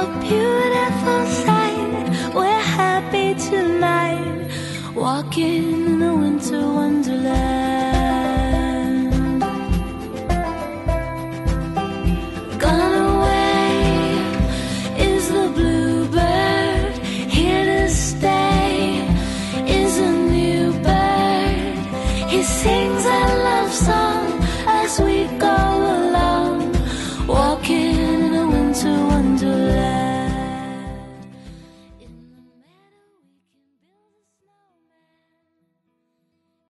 a beautiful sight. We're happy tonight, walking in a winter wonderland. Gone away is the bluebird, here to stay is a new bird. He sings a love song as we